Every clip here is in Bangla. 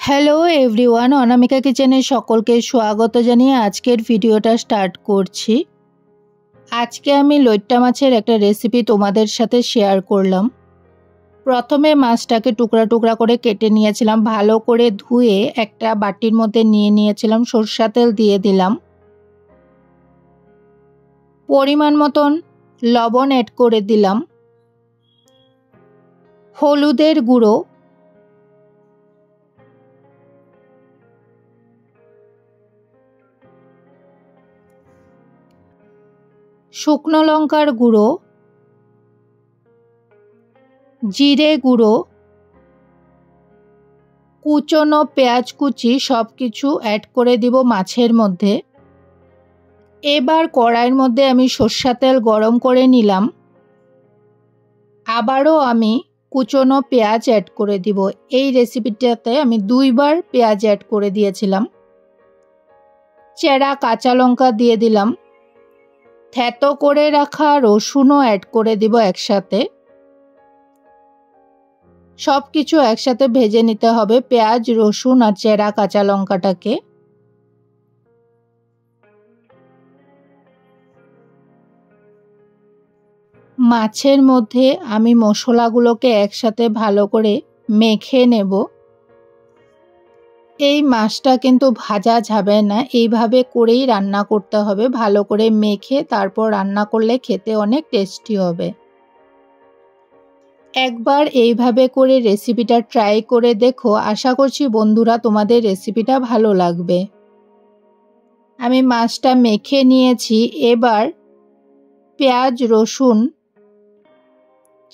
হ্যালো এভরিওয়ান, অনামিকা কিচেনে সকলকে স্বাগত জানিয়ে আজকের ভিডিওটা স্টার্ট করছি। আজকে আমি লইট্টা মাছের একটা রেসিপি তোমাদের সাথে শেয়ার করলাম। প্রথমে মাছটাকে টুকরা টুকরা করে কেটে নিয়েছিলাম, ভালো করে ধুয়ে একটা বাটির মধ্যে নিয়ে নিয়েছিলাম, সরষা তেল দিয়ে দিলাম, পরিমাণ মতন লবণ অ্যাড করে দিলাম, হলুদের গুঁড়ো, শুকনো লঙ্কার গুঁড়ো, জিরে গুঁড়ো, কুচনো পেঁয়াজ কুচি সব কিছু অ্যাড করে দিব মাছের মধ্যে। এবার কড়াইয়ের মধ্যে আমি সরষা তেল গরম করে নিলাম, আবারও আমি কুচনো পেঁয়াজ অ্যাড করে দিব। এই রেসিপিটাতে আমি দুইবার পেঁয়াজ অ্যাড করে দিয়েছিলাম। চেরা কাঁচা লঙ্কা দিয়ে দিলাম, থেতো করে রাখা রসুনও অ্যাড করে দিব একসাথে। সব কিছু একসাথে ভেজে নিতে হবে, পেঁয়াজ, রসুন আর চেরা কাঁচা লঙ্কাটাকে। মাছের মধ্যে আমি মশলাগুলোকে একসাথে ভালো করে মেখে নেব। এই মাছটা কিন্তু ভাজা যাবে না, এইভাবে করেই রান্না করতে হবে, ভালো করে মেখে তারপর রান্না করলে খেতে অনেক টেস্টি হবে। একবার এইভাবে করে রেসিপিটা ট্রাই করে দেখো, আশা করছি বন্ধুরা তোমাদের রেসিপিটা ভালো লাগবে। আমি মাছটা মেখে নিয়েছি, এবার পেঁয়াজ, রসুন,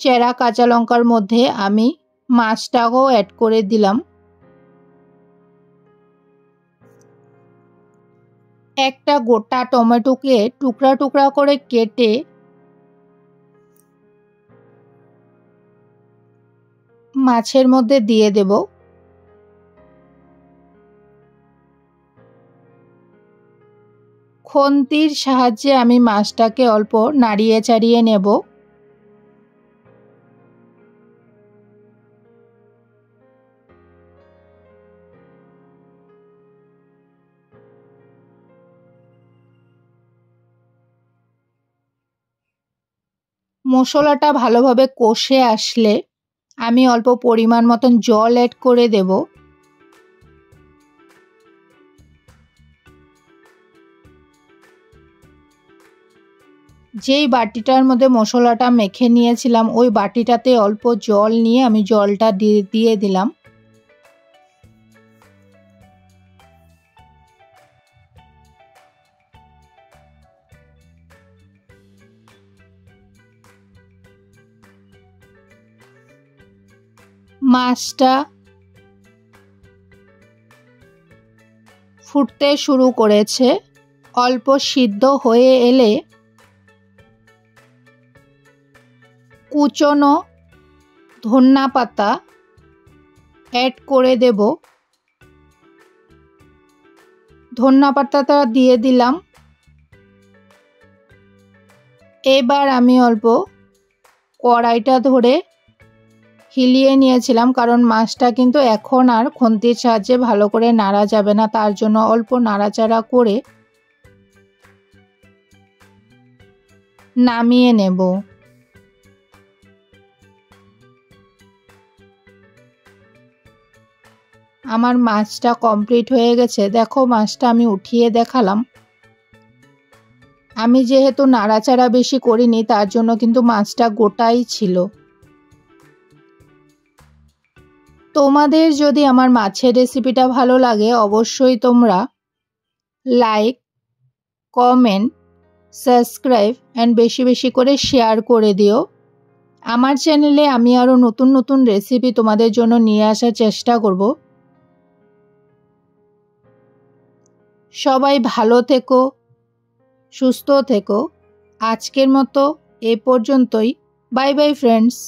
চেরা কাঁচা লঙ্কার মধ্যে আমি মাছটাও অ্যাড করে দিলাম। একটা গোটা টমেটোকে টুকরা টুকরা করে কেটে মাছের মধ্যে দিয়ে দেব। খুন্তির সাহায্যে আমি মাছটাকে অল্প নাড়িয়ে চাড়িয়ে নেব। মশলাটা ভালোভাবে কষে আসলে আমি অল্প পরিমাণ মতন জল অ্যাড করে দেব। যেই বাটিটার মধ্যে মশলাটা মেখে নিয়েছিলাম ওই বাটিটাতে অল্প জল নিয়ে আমি জলটা দিয়ে দিলাম। মাছটা ফুটতে শুরু করেছে, অল্প সিদ্ধ হয়ে এলে কুচনো ধনিয়া পাতা অ্যাড করে দেব। ধনিয়া পাতাটা দিয়ে দিলাম। এবার আমি অল্প কড়াইটা ধরে হিলিয়ে নিয়েছিলাম, কারণ মাছটা কিন্তু এখন আর খুন্তির সাহায্যে ভালো করে নাড়া যাবে না, তার জন্য অল্প নাড়াচাড়া করে নামিয়ে নেব। আমার মাছটা কমপ্লিট হয়ে গেছে, দেখো মাছটা আমি উঠিয়ে দেখালাম। আমি যেহেতু নাড়াচাড়া বেশি করিনি তার জন্য কিন্তু মাছটা গোটাই ছিল। তোমাদের যদি আমার মাছের রেসিপিটা ভালো লাগে অবশ্যই তোমরা লাইক, কমেন্ট, সাবস্ক্রাইব অ্যান্ড বেশি বেশি করে শেয়ার করে দিও। আমার চ্যানেলে আমি আরও নতুন নতুন রেসিপি তোমাদের জন্য নিয়ে আসার চেষ্টা করব। সবাই ভালো থেকো, সুস্থ থেকো। আজকের মতো এ পর্যন্তই। Bye bye friends.